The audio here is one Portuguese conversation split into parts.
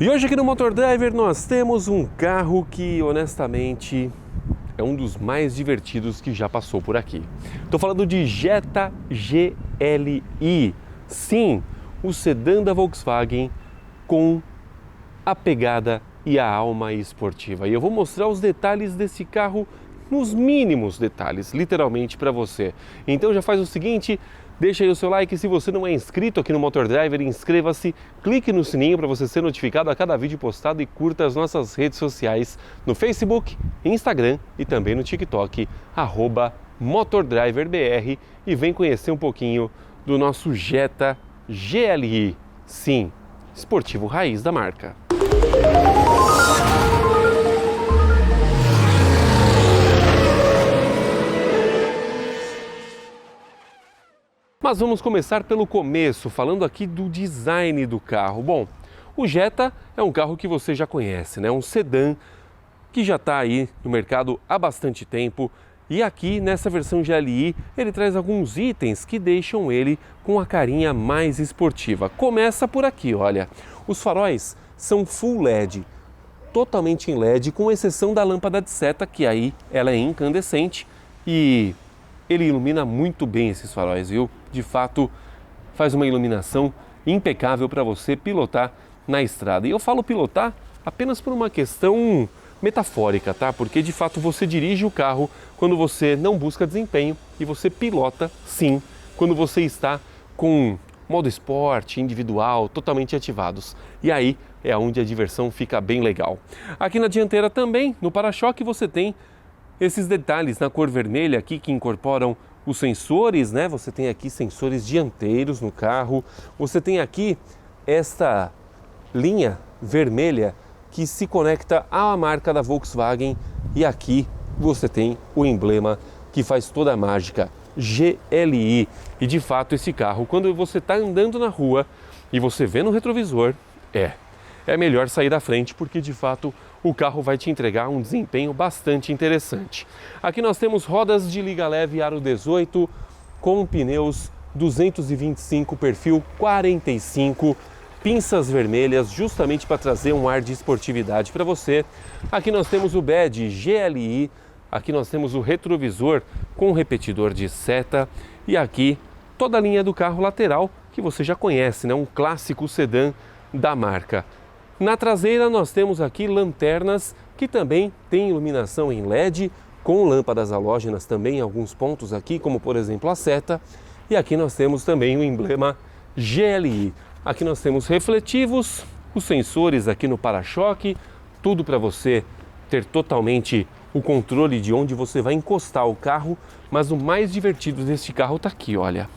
E hoje aqui no Motor Driver nós temos um carro que honestamente é um dos mais divertidos que já passou por aqui. Estou falando de Jetta GLI. Sim, o sedã da Volkswagen com a pegada e a alma esportiva. E eu vou mostrar os detalhes desse carro nos mínimos detalhes, literalmente para você. Então já faz o seguinte, deixa aí o seu like, se você não é inscrito aqui no Motor Driver, inscreva-se, clique no sininho para você ser notificado a cada vídeo postado e curta as nossas redes sociais no Facebook, Instagram e também no TikTok, @MotorDriverBR, e vem conhecer um pouquinho do nosso Jetta GLI, sim, esportivo raiz da marca. Mas vamos começar pelo começo, falando aqui do design do carro. Bom, o Jetta é um carro que você já conhece, né? Um sedã que já está aí no mercado há bastante tempo. E aqui nessa versão GLI ele traz alguns itens que deixam ele com a carinha mais esportiva. Começa por aqui, olha. Os faróis são full LED, totalmente em LED, com exceção da lâmpada de seta, que aí ela é incandescente e ele ilumina muito bem esses faróis, viu? De fato, faz uma iluminação impecável para você pilotar na estrada. E eu falo pilotar apenas por uma questão metafórica, tá? Porque de fato você dirige o carro quando você não busca desempenho e você pilota, sim, quando você está com modo esporte, individual, totalmente ativados. E aí é onde a diversão fica bem legal. Aqui na dianteira também, no para-choque, você tem esses detalhes na cor vermelha aqui que incorporam os sensores, né? Você tem aqui sensores dianteiros no carro. Você tem aqui esta linha vermelha que se conecta à marca da Volkswagen. E aqui você tem o emblema que faz toda a mágica, GLI. E de fato esse carro, quando você está andando na rua e você vê no retrovisor, é melhor sair da frente, porque de fato o carro vai te entregar um desempenho bastante interessante. Aqui nós temos rodas de liga leve aro 18 com pneus 225 perfil 45, pinças vermelhas justamente para trazer um ar de esportividade para você. Aqui nós temos o badge GLI, aqui nós temos o retrovisor com repetidor de seta e aqui toda a linha do carro lateral que você já conhece, né? Um clássico sedã da marca. Na traseira nós temos aqui lanternas que também têm iluminação em LED, com lâmpadas halógenas também em alguns pontos aqui, como por exemplo a seta. E aqui nós temos também o emblema GLI. Aqui nós temos refletivos, os sensores aqui no para-choque, tudo para você ter totalmente o controle de onde você vai encostar o carro. Mas o mais divertido deste carro está aqui, olha.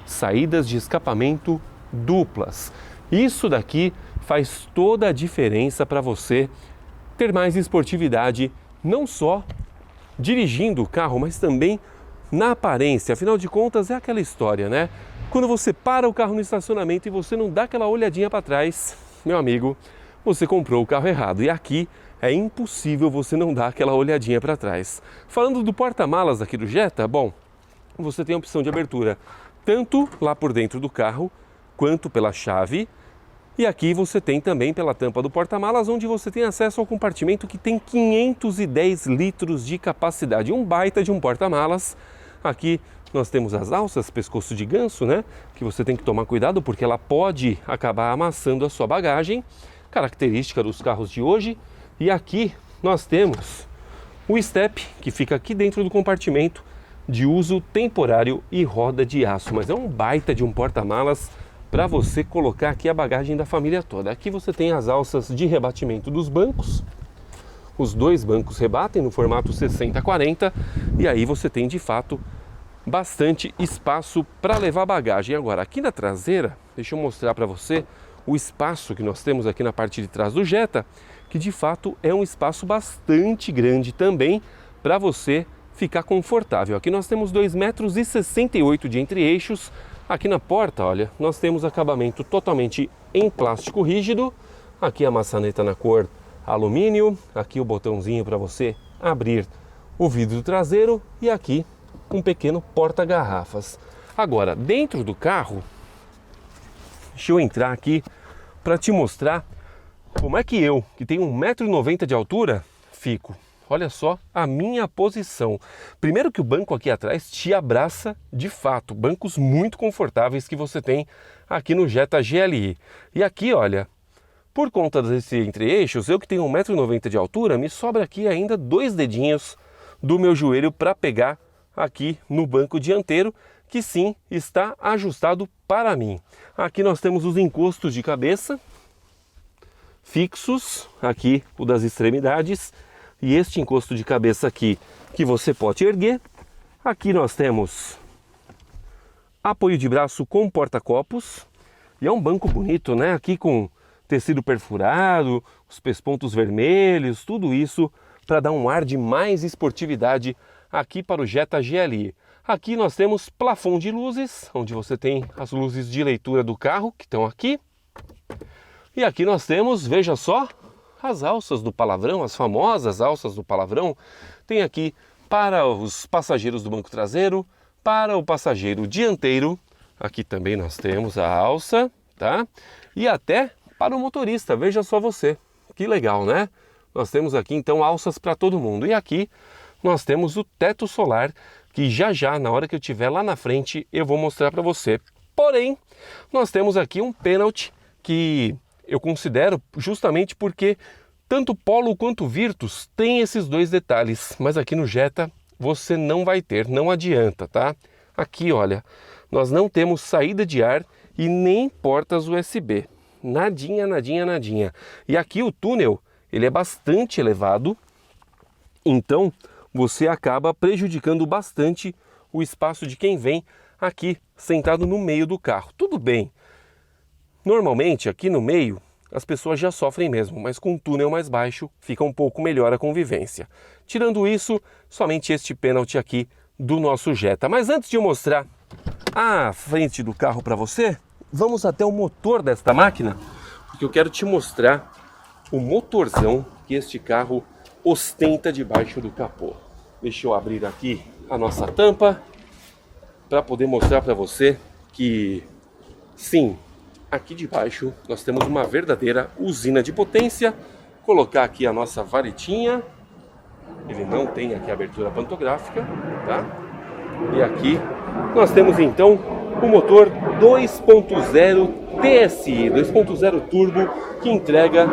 Saídas de escapamento duplas. Isso daqui faz toda a diferença para você ter mais esportividade, não só dirigindo o carro, mas também na aparência. Afinal de contas, é aquela história, né? Quando você para o carro no estacionamento e você não dá aquela olhadinha para trás, meu amigo, você comprou o carro errado. E aqui é impossível você não dar aquela olhadinha para trás. Falando do porta-malas aqui do Jetta, bom, você tem a opção de abertura tanto lá por dentro do carro, quanto pela chave. E aqui você tem também pela tampa do porta-malas, onde você tem acesso ao compartimento que tem 510 litros de capacidade. Um baita de um porta-malas. Aqui nós temos as alças, pescoço de ganso, né? Que você tem que tomar cuidado porque ela pode acabar amassando a sua bagagem. Característica dos carros de hoje. E aqui nós temos o step, que fica aqui dentro do compartimento, de uso temporário e roda de aço. Mas é um baita de um porta-malas para você colocar aqui a bagagem da família toda. Aqui você tem as alças de rebatimento dos bancos. Os dois bancos rebatem no formato 60/40 e aí você tem de fato bastante espaço para levar bagagem. Agora aqui na traseira, deixa eu mostrar para você o espaço que nós temos aqui na parte de trás do Jetta, que de fato é um espaço bastante grande também para você ficar confortável. Aqui nós temos 2,68 metros de entre-eixos. Aqui na porta, olha, nós temos acabamento totalmente em plástico rígido. Aqui a maçaneta na cor alumínio. Aqui o botãozinho para você abrir o vidro traseiro. E aqui um pequeno porta-garrafas. Agora, dentro do carro, deixa eu entrar aqui para te mostrar Como é que eu, que tenho 1,90 m de altura, fico? Olha só a minha posição. Primeiro que o banco aqui atrás te abraça de fato. Bancos muito confortáveis que você tem aqui no Jetta GLI. E aqui, olha, por conta desse entre-eixos, eu que tenho 1,90 m de altura, me sobra aqui ainda 2 dedinhos do meu joelho para pegar aqui no banco dianteiro, que sim, está ajustado para mim. Aqui nós temos os encostos de cabeça fixos, aqui o das extremidades, e este encosto de cabeça aqui que você pode erguer. Aqui nós temos apoio de braço com porta-copos, e é um banco bonito, né? Aqui com tecido perfurado, os pespontos vermelhos, tudo isso para dar um ar de mais esportividade aqui para o Jetta GLI. Aqui nós temos plafond de luzes, onde você tem as luzes de leitura do carro que estão aqui. E aqui nós temos, veja só, as alças do palavrão, as famosas alças do palavrão. Tem aqui para os passageiros do banco traseiro, para o passageiro dianteiro. Aqui também nós temos a alça, tá? E até para o motorista, veja só você. Que legal, né? Nós temos aqui então alças para todo mundo. E aqui nós temos o teto solar, que já, na hora que eu estiver lá na frente, eu vou mostrar para você. Porém, nós temos aqui um pênalti que eu considero justamente porque tanto Polo quanto Virtus tem esses dois detalhes, mas aqui no Jetta você não vai ter, não adianta, tá? Aqui, olha, nós não temos saída de ar e nem portas USB. Nadinha, nadinha, nadinha. E aqui o túnel, ele é bastante elevado, então você acaba prejudicando bastante o espaço de quem vem aqui sentado no meio do carro. Tudo bem, normalmente aqui no meio as pessoas já sofrem mesmo, mas com um túnel mais baixo fica um pouco melhor a convivência. Tirando isso, somente este pênalti aqui do nosso Jetta. Mas antes de eu mostrar a frente do carro para você, vamos até o motor desta máquina, porque eu quero te mostrar o motorzão que este carro ostenta debaixo do capô. Deixa eu abrir aqui a nossa tampa para poder mostrar para você que sim, aqui debaixo nós temos uma verdadeira usina de potência. Colocar aqui a nossa varetinha, ele não tem aqui abertura pantográfica, tá? E aqui nós temos então o motor 2.0 TSI, 2.0 turbo, que entrega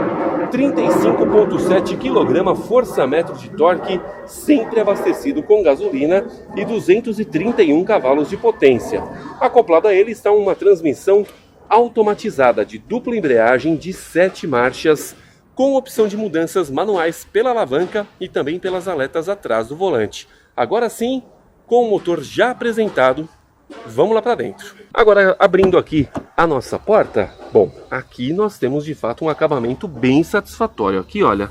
35,7 kg força-metro de torque, sempre abastecido com gasolina, e 231 cavalos de potência. Acoplado a ele está uma transmissão automatizada de dupla embreagem de 7 marchas, com opção de mudanças manuais pela alavanca e também pelas aletas atrás do volante. Agora sim, com o motor já apresentado, vamos lá para dentro. Agora, abrindo aqui a nossa porta, bom, aqui nós temos de fato um acabamento bem satisfatório. Aqui, olha,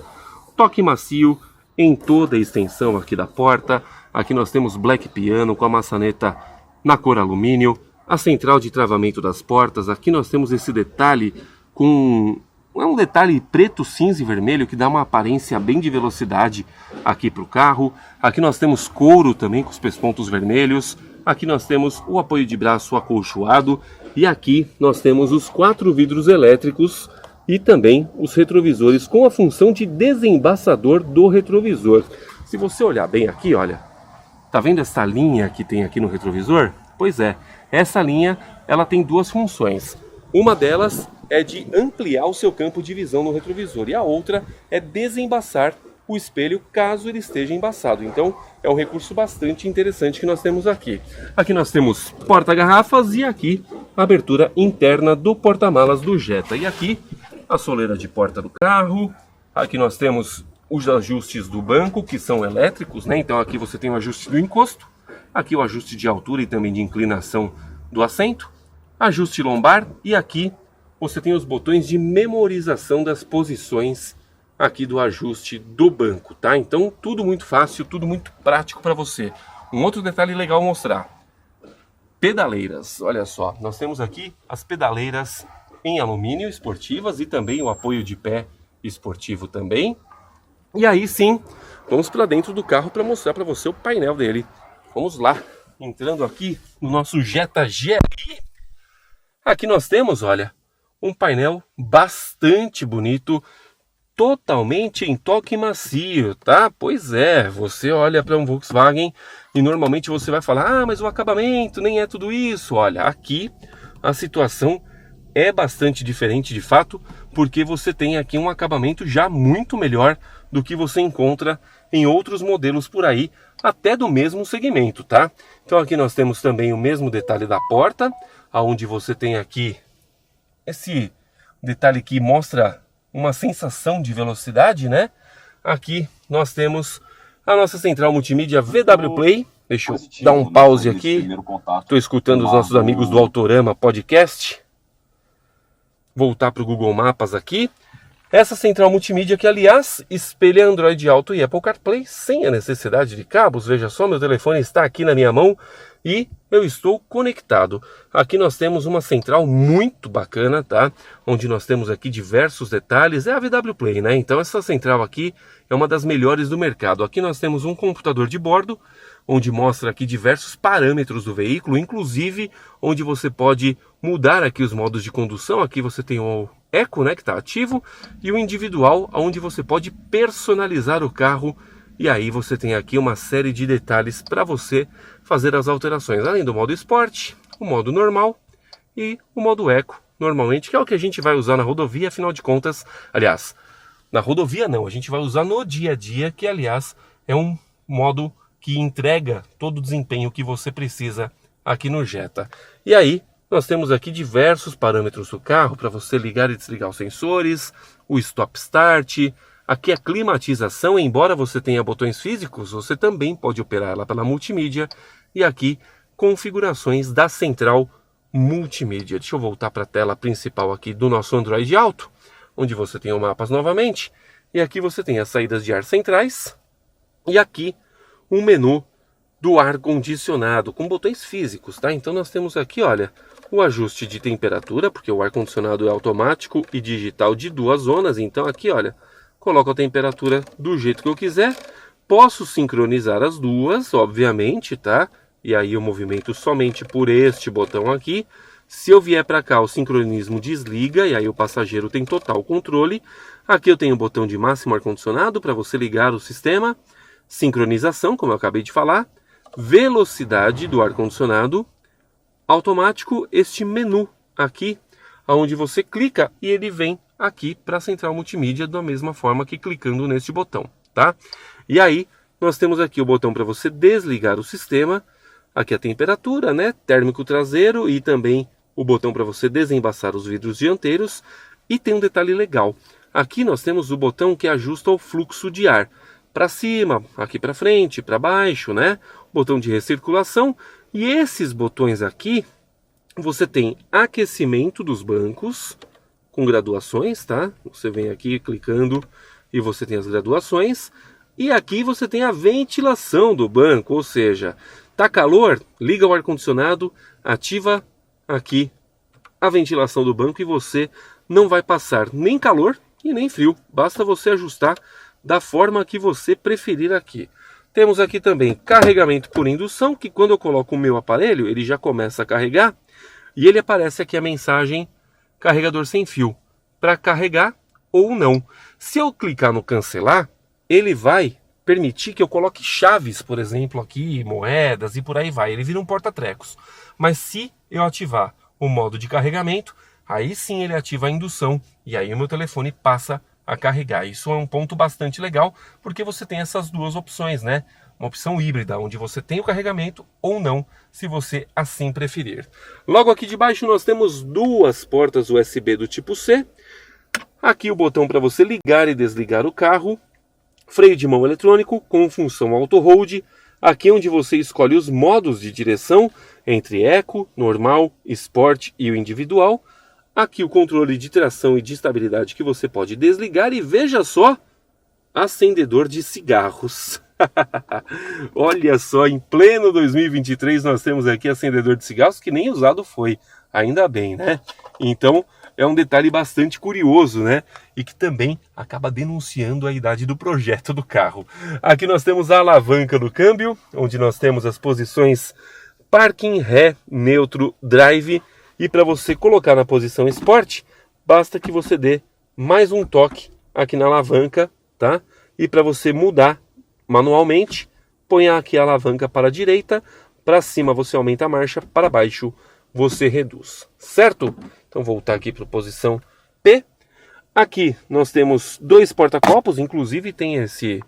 toque macio em toda a extensão aqui da porta. Aqui nós temos black piano com a maçaneta na cor alumínio, a central de travamento das portas. Aqui nós temos esse detalhe com... é um detalhe preto, cinza e vermelho que dá uma aparência bem de velocidade aqui para o carro. Aqui nós temos couro também com os pespontos vermelhos. Aqui nós temos o apoio de braço acolchoado. E aqui nós temos os 4 vidros elétricos e também os retrovisores com a função de desembaçador do retrovisor. Se você olhar bem aqui, olha, tá vendo essa linha que tem aqui no retrovisor? Pois é, essa linha ela tem 2 funções. Uma delas é de ampliar o seu campo de visão no retrovisor e a outra é desembaçar o espelho caso ele esteja embaçado. Então é um recurso bastante interessante que nós temos aqui. Aqui nós temos porta-garrafas e aqui a abertura interna do porta-malas do Jetta. E aqui a soleira de porta do carro. Aqui nós temos os ajustes do banco, que são elétricos, né? Então aqui você tem o ajuste do encosto, aqui o ajuste de altura e também de inclinação do assento, ajuste lombar, e aqui você tem os botões de memorização das posições aqui do ajuste do banco, tá? Então tudo muito fácil, tudo muito prático para você. Um outro detalhe legal mostrar: pedaleiras. Olha só, nós temos aqui as pedaleiras em alumínio esportivas e também o apoio de pé esportivo também. E aí sim, vamos para dentro do carro para mostrar para você o painel dele. Vamos lá, entrando aqui no nosso Jetta GLI. Aqui nós temos, olha, um painel bastante bonito, totalmente em toque macio, tá? Pois é, você olha para um Volkswagen e normalmente você vai falar, mas o acabamento nem é tudo isso. Olha, aqui a situação é bastante diferente de fato, porque você tem aqui um acabamento já muito melhor do que você encontra em outros modelos por aí, até do mesmo segmento, tá? Então aqui nós temos também o mesmo detalhe da porta, aonde você tem aqui esse detalhe que mostra uma sensação de velocidade, né? Aqui nós temos a nossa central multimídia VW Play. Deixa eu dar um pause aqui. Estou escutando os nossos amigos do Autorama Podcast. Voltar para o Google Maps aqui. Essa central multimídia que, aliás, espelha Android Auto e Apple CarPlay sem a necessidade de cabos. Veja só, meu telefone está aqui na minha mão e eu estou conectado. Aqui nós temos uma central muito bacana, tá? Onde nós temos aqui diversos detalhes. É a VW Play, né? Então essa central aqui é uma das melhores do mercado. Aqui nós temos um computador de bordo, onde mostra aqui diversos parâmetros do veículo, inclusive onde você pode mudar aqui os modos de condução. Aqui você tem o Eco, né, que está ativo, e o individual, onde você pode personalizar o carro. E aí você tem aqui uma série de detalhes para você fazer as alterações, além do modo Sport, o modo normal e o modo Eco, normalmente, que é o que a gente vai usar na rodovia, afinal de contas. Aliás, na rodovia não, a gente vai usar no dia a dia, que aliás é um modo que entrega todo o desempenho que você precisa aqui no Jetta. E aí nós temos aqui diversos parâmetros do carro para você ligar e desligar os sensores, o Stop Start. Aqui a climatização, embora você tenha botões físicos, você também pode operar ela pela multimídia. E aqui configurações da central multimídia. Deixa eu voltar para a tela principal aqui do nosso Android Auto, onde você tem o mapas novamente. E aqui você tem as saídas de ar centrais. E aqui um menu do ar-condicionado com botões físicos, tá? Então nós temos aqui, olha, o ajuste de temperatura, porque o ar-condicionado é automático e digital de 2 zonas. Então aqui, olha, coloco a temperatura do jeito que eu quiser. Posso sincronizar as duas, obviamente, tá? E aí eu movimento somente por este botão aqui. Se eu vier para cá, o sincronismo desliga e aí o passageiro tem total controle. Aqui eu tenho o botão de máximo ar-condicionado para você ligar o sistema. Sincronização, como eu acabei de falar. Velocidade do ar-condicionado. Automático, este menu aqui, onde você clica e ele vem aqui para a central multimídia da mesma forma que clicando neste botão, tá? E aí nós temos aqui o botão para você desligar o sistema. Aqui a temperatura, né? Térmico traseiro e também o botão para você desembaçar os vidros dianteiros. E tem um detalhe legal. Aqui nós temos o botão que ajusta o fluxo de ar. Para cima, aqui para frente, para baixo, né? Botão de recirculação. E esses botões aqui, você tem aquecimento dos bancos com graduações, tá? Você vem aqui clicando e você tem as graduações. E aqui você tem a ventilação do banco, ou seja, tá calor, liga o ar-condicionado, ativa aqui a ventilação do banco e você não vai passar nem calor e nem frio. Basta você ajustar da forma que você preferir aqui. Temos aqui também carregamento por indução, que quando eu coloco o meu aparelho, ele já começa a carregar e ele aparece aqui a mensagem carregador sem fio, para carregar ou não. Se eu clicar no cancelar, ele vai permitir que eu coloque chaves, por exemplo, aqui, moedas e por aí vai. Ele vira um porta-trecos. Mas se eu ativar o modo de carregamento, aí sim ele ativa a indução e aí o meu telefone passa a carregar. Isso é um ponto bastante legal, porque você tem essas duas opções, né? Uma opção híbrida, onde você tem o carregamento ou não, se você assim preferir. Logo aqui de baixo nós temos 2 portas USB do tipo C. Aqui o botão para você ligar e desligar o carro. Freio de mão eletrônico com função auto hold. Aqui onde você escolhe os modos de direção entre Eco, Normal, Sport e o Individual. Aqui o controle de tração e de estabilidade que você pode desligar. E veja só, acendedor de cigarros. Olha só, em pleno 2023 nós temos aqui acendedor de cigarros que nem usado foi. Ainda bem, né? Então é um detalhe bastante curioso, né? E que também acaba denunciando a idade do projeto do carro. Aqui nós temos a alavanca do câmbio, onde nós temos as posições parking, ré, neutro, drive. E para você colocar na posição Sport, basta que você dê mais um toque aqui na alavanca, tá? E para você mudar manualmente, põe aqui a alavanca para a direita, para cima você aumenta a marcha, para baixo você reduz, certo? Então voltar aqui para a posição P. Aqui nós temos 2 porta-copos, inclusive tem esse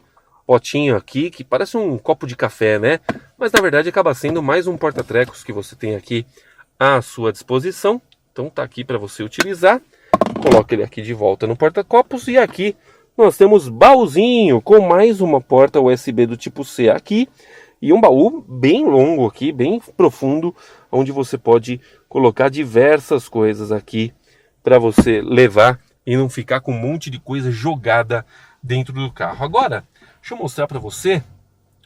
potinho aqui que parece um copo de café, né? Mas na verdade acaba sendo mais um porta-trecos que você tem aqui à sua disposição. Então tá aqui para você utilizar. Coloca ele aqui de volta no porta-copos e aqui nós temos baúzinho com mais uma porta USB do tipo C aqui e um baú bem longo aqui, bem profundo, onde você pode colocar diversas coisas aqui para você levar e não ficar com um monte de coisa jogada dentro do carro. Agora, deixa eu mostrar para você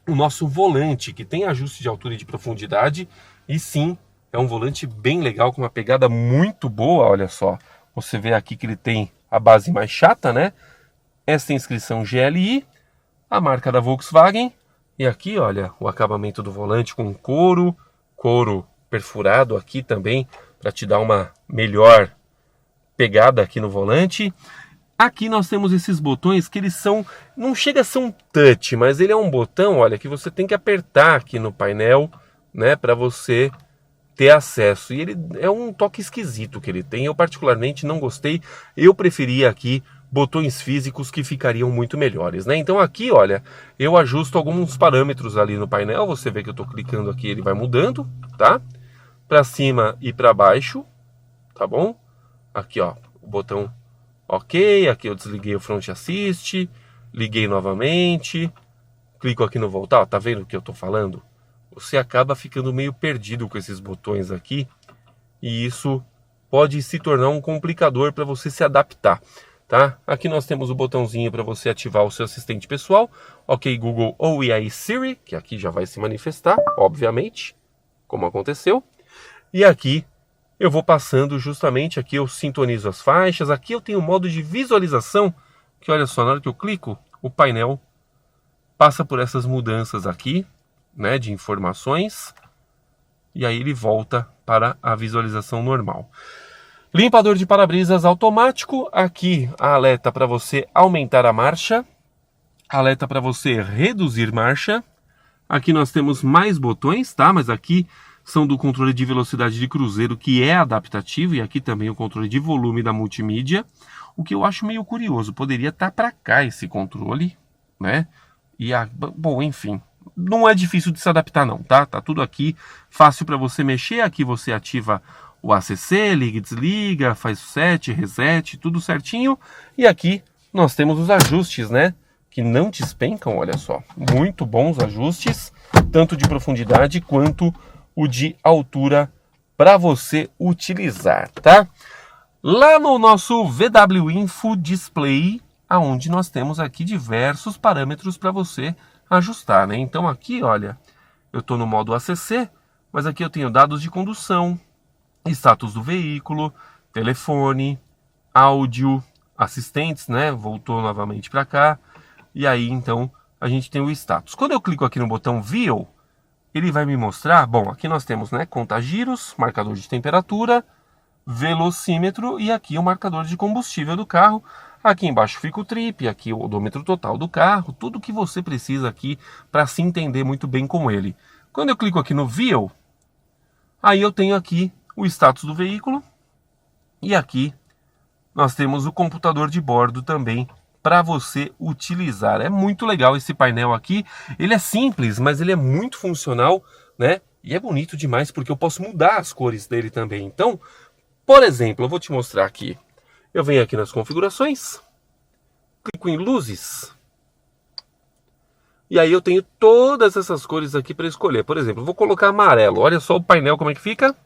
o nosso volante, que tem ajuste de altura e de profundidade, e sim, é um volante bem legal, com uma pegada muito boa, olha só. Você vê aqui que ele tem a base mais chata, né? Essa inscrição GLI, a marca da Volkswagen, e aqui, olha, o acabamento do volante com couro perfurado aqui também, para te dar uma melhor pegada aqui no volante. Aqui nós temos esses botões que eles são, não chega a ser um touch, mas ele é um botão, olha, que você tem que apertar aqui no painel, né, para você ter acesso. E ele é um toque esquisito que ele tem, eu particularmente não gostei, eu preferia aqui botões físicos que ficariam muito melhores, né? Então aqui, olha, eu ajusto alguns parâmetros ali no painel, você vê que eu estou clicando aqui, ele vai mudando, tá? Para cima e para baixo, tá bom? Aqui, ó, o botão OK, aqui eu desliguei o Front Assist, liguei novamente, clico aqui no voltar, ó, tá vendo o que eu tô falando? Você acaba ficando meio perdido com esses botões aqui, e isso pode se tornar um complicador para você se adaptar, tá? Aqui nós temos o botãozinho para você ativar o seu assistente pessoal, OK Google ou e aí Siri, que aqui já vai se manifestar, obviamente, como aconteceu, e aqui eu vou passando justamente, aqui eu sintonizo as faixas, aqui eu tenho o modo de visualização, que olha só, na hora que eu clico, o painel passa por essas mudanças aqui, né, de informações, e aí ele volta para a visualização normal. Limpador de para-brisas automático, aqui a alerta para você aumentar a marcha, alerta para você reduzir marcha, aqui nós temos mais botões, tá, mas aqui são do controle de velocidade de cruzeiro, que é adaptativo, e aqui também o controle de volume da multimídia, o que eu acho meio curioso, poderia estar para cá esse controle, né? Bom, enfim, não é difícil de se adaptar não, tá? Tá tudo aqui, fácil para você mexer, aqui você ativa o ACC, liga e desliga, faz o set, reset, tudo certinho, e aqui nós temos os ajustes, né? Que não despencam, olha só, muito bons ajustes, tanto de profundidade quanto o de altura para você utilizar, tá? Lá no nosso VW Info Display, aonde nós temos aqui diversos parâmetros para você ajustar, né? Então aqui, olha, eu estou no modo ACC, mas aqui eu tenho dados de condução, status do veículo, telefone, áudio, assistentes, né? Voltou novamente para cá. E aí, então, a gente tem o status. Quando eu clico aqui no botão View, ele vai me mostrar, bom, aqui nós temos, né, conta-giros, marcador de temperatura, velocímetro e aqui o marcador de combustível do carro. Aqui embaixo fica o trip, aqui o odômetro total do carro, tudo que você precisa aqui para se entender muito bem com ele. Quando eu clico aqui no View, aí eu tenho aqui o status do veículo e aqui nós temos o computador de bordo também para você utilizar. É muito legal esse painel aqui, ele é simples, mas ele é muito funcional, né? E é bonito demais porque eu posso mudar as cores dele também. Então, por exemplo, eu vou te mostrar aqui. Eu venho aqui nas configurações, clico em luzes, e aí eu tenho todas essas cores aqui para escolher. Por exemplo, eu vou colocar amarelo, olha só o painel como é que fica.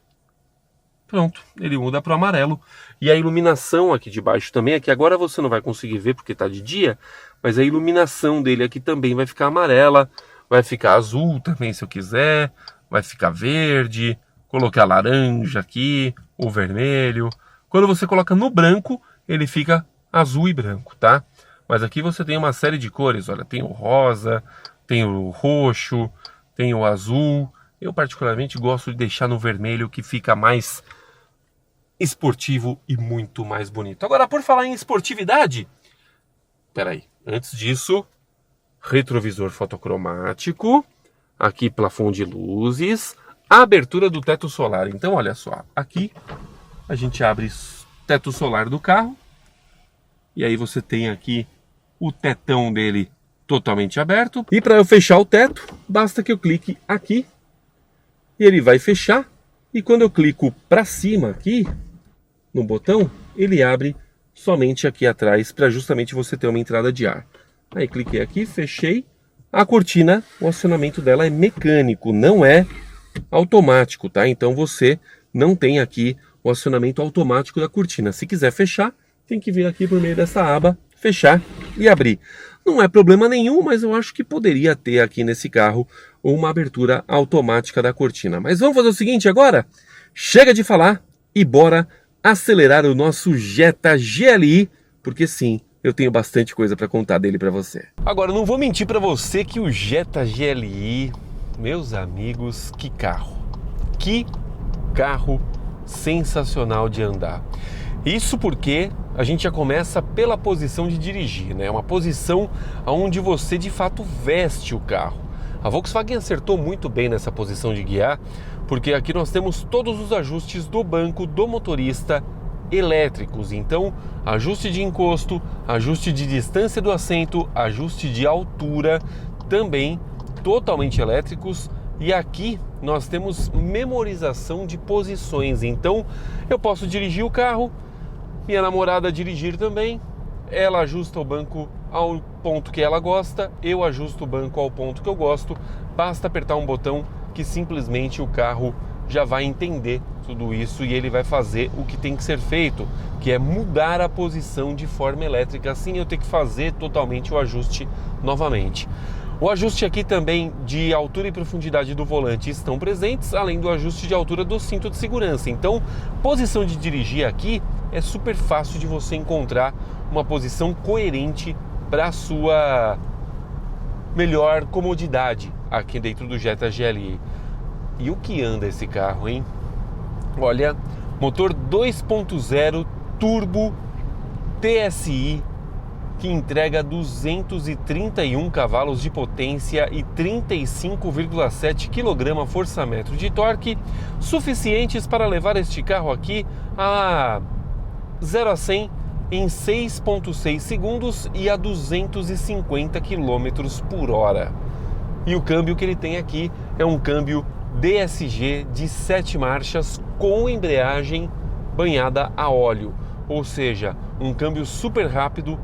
Pronto, ele muda para o amarelo. E a iluminação aqui de baixo também, aqui agora você não vai conseguir ver porque está de dia, mas a iluminação dele aqui também vai ficar amarela, vai ficar azul também se eu quiser, vai ficar verde, colocar laranja aqui, o vermelho. Quando você coloca no branco, ele fica azul e branco, tá? Mas aqui você tem uma série de cores, olha, tem o rosa, tem o roxo, tem o azul. Eu particularmente gosto de deixar no vermelho, que fica mais esportivo e muito mais bonito. Agora, por falar em esportividade, peraí. Antes disso, retrovisor fotocromático, aqui plafond de luzes, a abertura do teto solar. Então, olha só, aqui a gente abre o teto solar do carro, e aí você tem aqui o tetão dele totalmente aberto. E para eu fechar o teto, basta que eu clique aqui, e ele vai fechar. E quando eu clico para cima aqui, no botão, ele abre somente aqui atrás, para justamente você ter uma entrada de ar. Aí cliquei aqui, fechei. A cortina, o acionamento dela é mecânico, não é automático, tá? Então você não tem aqui o acionamento automático da cortina. Se quiser fechar, tem que vir aqui por meio dessa aba, fechar e abrir. Não é problema nenhum, mas eu acho que poderia ter aqui nesse carro uma abertura automática da cortina. Mas vamos fazer o seguinte agora? Chega de falar e bora acelerar o nosso Jetta GLI, porque sim, eu tenho bastante coisa para contar dele para você. Agora, não vou mentir para você que o Jetta GLI, meus amigos, que carro! Que carro sensacional de andar. Isso porque a gente já começa pela posição de dirigir, né? Uma posição onde você de fato veste o carro. A Volkswagen acertou muito bem nessa posição de guiar, porque aqui nós temos todos os ajustes do banco do motorista elétricos. Então, ajuste de encosto, ajuste de distância do assento, ajuste de altura, também totalmente elétricos. E aqui nós temos memorização de posições. Então, eu posso dirigir o carro, minha namorada dirigir também, ela ajusta o banco ao ponto que ela gosta, eu ajusto o banco ao ponto que eu gosto, basta apertar um botão que simplesmente o carro já vai entender tudo isso e ele vai fazer o que tem que ser feito, que é mudar a posição de forma elétrica, assim eu tenho que fazer totalmente o ajuste novamente. O ajuste aqui também de altura e profundidade do volante estão presentes, além do ajuste de altura do cinto de segurança. Então, posição de dirigir aqui é super fácil de você encontrar uma posição coerente para a sua melhor comodidade aqui dentro do Jetta GLI. E o que anda esse carro, hein? Olha, motor 2.0 turbo TSI, que entrega 231 cavalos de potência e 35,7 kgfm de torque, suficientes para levar este carro aqui a 0 a 100 em 6,6 segundos e a 250 km por hora. E o câmbio que ele tem aqui é um câmbio DSG de 7 marchas com embreagem banhada a óleo, ou seja, um câmbio super rápido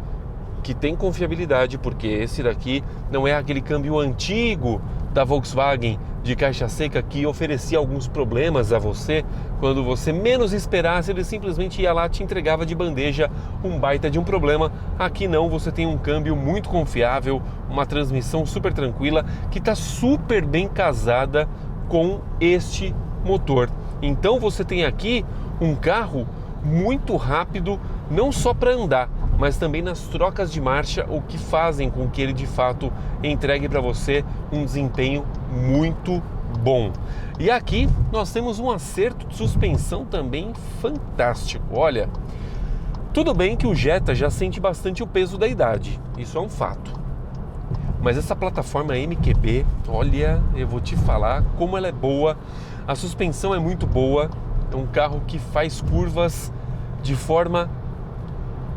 que tem confiabilidade, porque esse daqui não é aquele câmbio antigo da Volkswagen de caixa seca que oferecia alguns problemas a você. Quando você menos esperasse, ele simplesmente ia lá e te entregava de bandeja um baita de um problema. Aqui não, você tem um câmbio muito confiável, uma transmissão super tranquila, que está super bem casada com este motor. Então você tem aqui um carro muito rápido, não só para andar, mas também nas trocas de marcha, o que fazem com que ele de fato entregue para você um desempenho muito bom. E aqui nós temos um acerto de suspensão também fantástico. Olha, tudo bem que o Jetta já sente bastante o peso da idade, isso é um fato. Mas essa plataforma MQB, olha, eu vou te falar como ela é boa. A suspensão é muito boa, é um carro que faz curvas de forma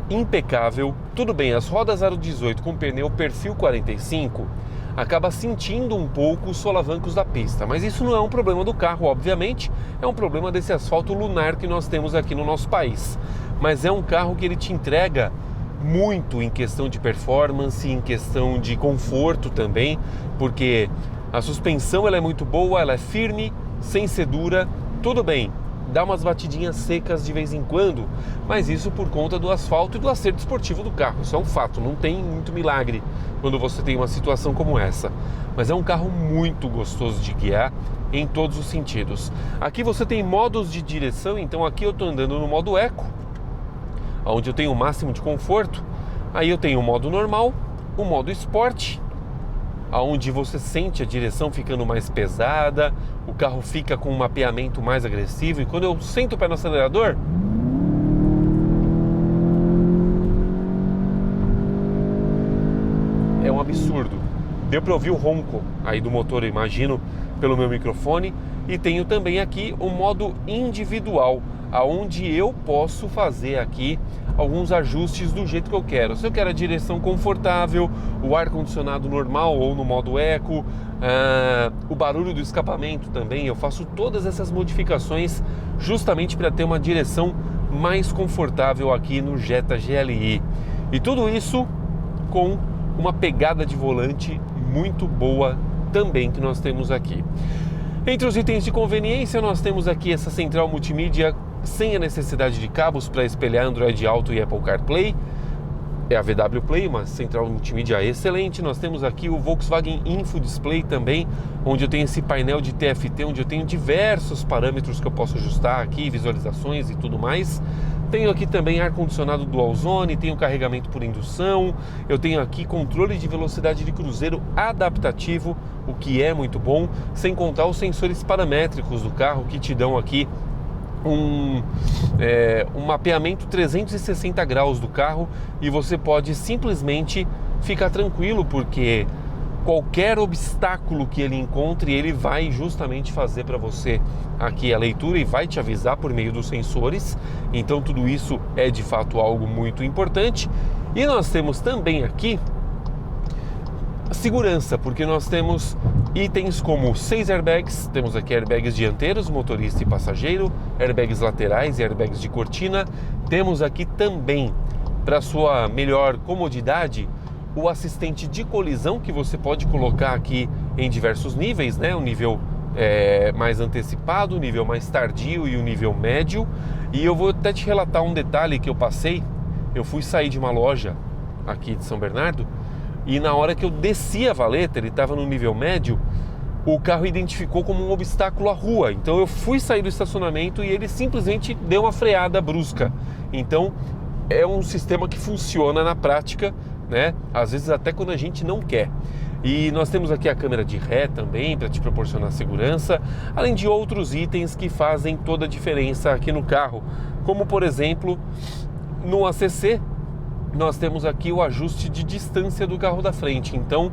impecável. Tudo bem, as rodas aro 18 com pneu perfil 45 acaba sentindo um pouco os solavancos da pista, mas isso não é um problema do carro, obviamente, é um problema desse asfalto lunar que nós temos aqui no nosso país. Mas é um carro que ele te entrega muito em questão de performance, em questão de conforto também, porque a suspensão ela é muito boa, ela é firme, sem sedura, tudo bem. Dá umas batidinhas secas de vez em quando, mas isso por conta do asfalto e do acerto esportivo do carro. Isso é um fato, não tem muito milagre quando você tem uma situação como essa. Mas é um carro muito gostoso de guiar em todos os sentidos. Aqui você tem modos de direção, então aqui eu estou andando no modo Eco, onde eu tenho o máximo de conforto. Aí eu tenho o modo normal, o modo Sport, onde você sente a direção ficando mais pesada, o carro fica com um mapeamento mais agressivo, e quando eu sento o pé no acelerador, é um absurdo. Deu para ouvir o ronco aí do motor, eu imagino, pelo meu microfone. E tenho também aqui o modo individual, aonde eu posso fazer aqui alguns ajustes do jeito que eu quero. Se eu quero a direção confortável, o ar-condicionado normal ou no modo eco, o barulho do escapamento também, eu faço todas essas modificações justamente para ter uma direção mais confortável aqui no Jetta GLI. E tudo isso com uma pegada de volante muito boa também que nós temos aqui. Entre os itens de conveniência, nós temos aqui essa central multimídia sem a necessidade de cabos para espelhar Android Auto e Apple CarPlay. É a VW Play, uma central multimídia excelente. Nós temos aqui o Volkswagen Info Display também, onde eu tenho esse painel de TFT, onde eu tenho diversos parâmetros que eu posso ajustar aqui, visualizações e tudo mais. Tenho aqui também ar-condicionado Dual Zone, tenho carregamento por indução, eu tenho aqui controle de velocidade de cruzeiro adaptativo, o que é muito bom, sem contar os sensores paramétricos do carro que te dão aqui um mapeamento 360 graus do carro e você pode simplesmente ficar tranquilo porque qualquer obstáculo que ele encontre, ele vai justamente fazer para você aqui a leitura e vai te avisar por meio dos sensores. Então tudo isso é de fato algo muito importante. E nós temos também aqui segurança, porque nós temos itens como 6 airbags, temos aqui airbags dianteiros, motorista e passageiro, airbags laterais e airbags de cortina. Temos aqui também, para sua melhor comodidade, o assistente de colisão que você pode colocar aqui em diversos níveis, né? O nível mais antecipado, o nível mais tardio e o nível médio. E eu vou até te relatar um detalhe que eu passei. Eu fui sair de uma loja aqui de São Bernardo e na hora que eu desci a valeta, ele estava no nível médio, o carro identificou como um obstáculo à rua. Então eu fui sair do estacionamento e ele simplesmente deu uma freada brusca. Então é um sistema que funciona na prática, né? Às vezes até quando a gente não quer. E nós temos aqui a câmera de ré também para te proporcionar segurança, além de outros itens que fazem toda a diferença aqui no carro, como por exemplo no ACC nós temos aqui o ajuste de distância do carro da frente. Então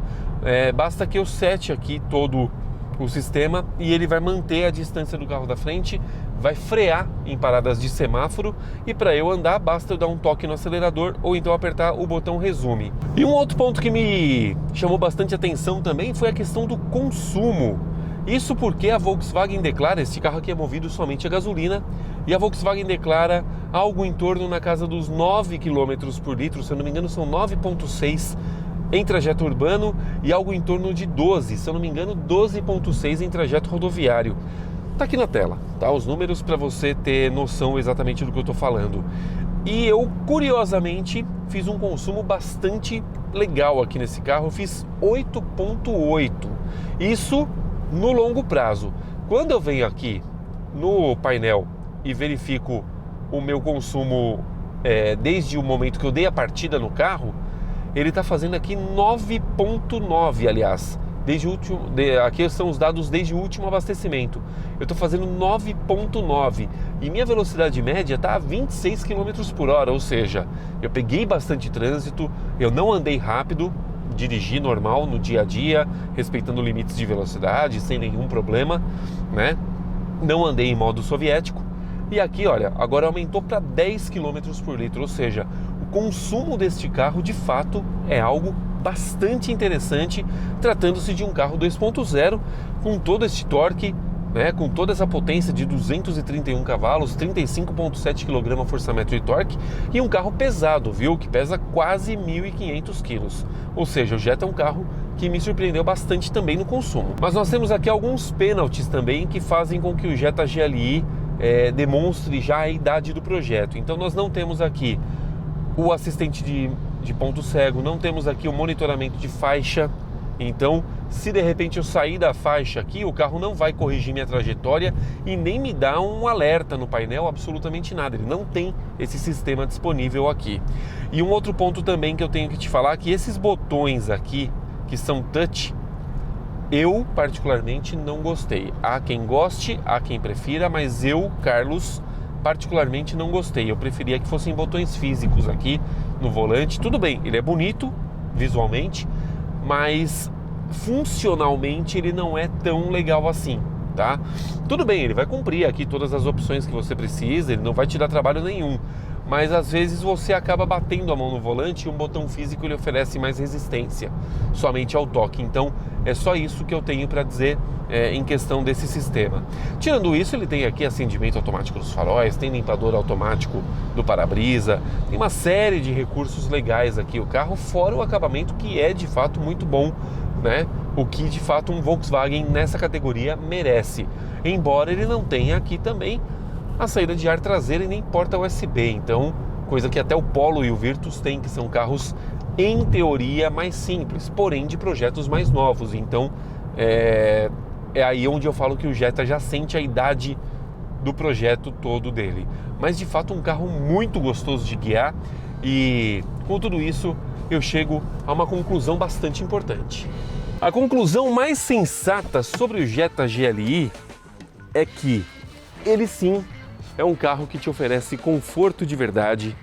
basta que eu sete aqui todo o sistema e ele vai manter a distância do carro da frente, vai frear em paradas de semáforo e para eu andar basta eu dar um toque no acelerador ou então apertar o botão resume. E um outro ponto que me chamou bastante atenção também foi a questão do consumo. Isso porque a Volkswagen declara, esse carro aqui é movido somente a gasolina, e a Volkswagen declara algo em torno na casa dos 9 km por litro, se eu não me engano são 9,6 em trajeto urbano e algo em torno de 12, se eu não me engano 12,6 em trajeto rodoviário. Tá aqui na tela, tá? Os números para você ter noção exatamente do que eu tô falando. E eu, curiosamente, fiz um consumo bastante legal aqui nesse carro, eu fiz 8,8. Isso no longo prazo. Quando eu venho aqui no painel e verifico o meu consumo desde o momento que eu dei a partida no carro, ele está fazendo aqui 9,9, aliás. Aqui são os dados desde o último abastecimento. Eu estou fazendo 9,9 e minha velocidade média está a 26 km por hora, ou seja, eu peguei bastante trânsito, eu não andei rápido, dirigi normal no dia a dia, respeitando limites de velocidade, sem nenhum problema, né? Não andei em modo soviético. E aqui, olha, agora aumentou para 10 km por litro, ou seja, o consumo deste carro de fato é algo bastante interessante, tratando-se de um carro 2.0 com todo este torque, né, com toda essa potência de 231 cavalos, 35,7 kgfm de torque e um carro pesado, viu, que pesa quase 1.500 quilos. Ou seja, o Jetta é um carro que me surpreendeu bastante também no consumo. Mas nós temos aqui alguns pênaltis também que fazem com que o Jetta GLI demonstre já a idade do projeto. Então nós não temos aqui o assistente de ponto cego, não temos aqui o monitoramento de faixa. Então, se de repente eu sair da faixa aqui, o carro não vai corrigir minha trajetória e nem me dá um alerta no painel, absolutamente nada. Ele não tem esse sistema disponível aqui. E um outro ponto também que eu tenho que te falar, que esses botões aqui, que são touch, eu particularmente não gostei. Há quem goste, há quem prefira, mas eu, Carlos, particularmente não gostei. Eu preferia que fossem botões físicos aqui no volante. Tudo bem, ele é bonito visualmente, mas funcionalmente ele não é tão legal assim, tá? Tudo bem, ele vai cumprir aqui todas as opções que você precisa, ele não vai te dar trabalho nenhum, mas às vezes você acaba batendo a mão no volante e um botão físico ele oferece mais resistência, somente ao toque. Então é só isso que eu tenho para dizer em questão desse sistema. Tirando isso, ele tem aqui acendimento automático dos faróis, tem limpador automático do para-brisa, tem uma série de recursos legais aqui o carro, fora o acabamento que é de fato muito bom, né? O que de fato um Volkswagen nessa categoria merece, embora ele não tenha aqui também a saída de ar traseira e nem porta USB, então coisa que até o Polo e o Virtus têm, que são carros em teoria mais simples, porém de projetos mais novos. Então é aí onde eu falo que o Jetta já sente a idade do projeto todo dele, mas de fato um carro muito gostoso de guiar. E com tudo isso eu chego a uma conclusão bastante importante. A conclusão mais sensata sobre o Jetta GLI é que ele sim é um carro que te oferece conforto de verdade,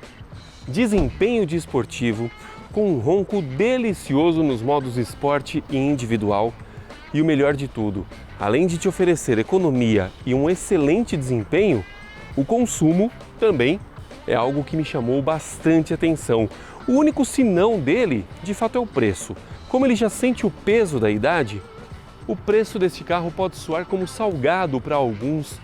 desempenho de esportivo, com um ronco delicioso nos modos esporte e individual. E o melhor de tudo, além de te oferecer economia e um excelente desempenho, o consumo também é algo que me chamou bastante atenção. O único senão dele, de fato, é o preço. Como ele já sente o peso da idade, o preço deste carro pode soar como salgado para alguns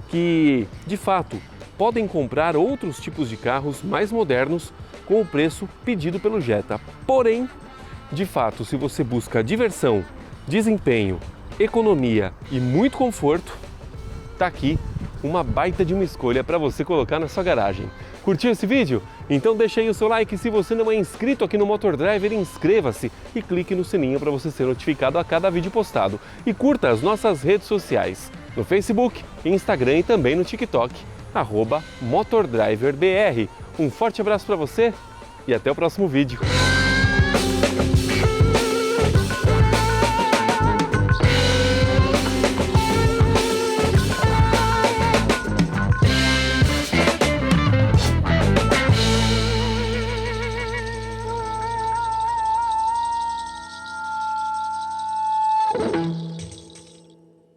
que, de fato, podem comprar outros tipos de carros mais modernos com o preço pedido pelo Jetta. Porém, de fato, se você busca diversão, desempenho, economia e muito conforto, tá aqui uma baita de uma escolha para você colocar na sua garagem. Curtiu esse vídeo? Então deixa aí o seu like. Se você não é inscrito aqui no Motor Driver, inscreva-se e clique no sininho para você ser notificado a cada vídeo postado. E curta as nossas redes sociais, no Facebook, Instagram e também no TikTok, @MotorDriverBR. Um forte abraço para você e até o próximo vídeo.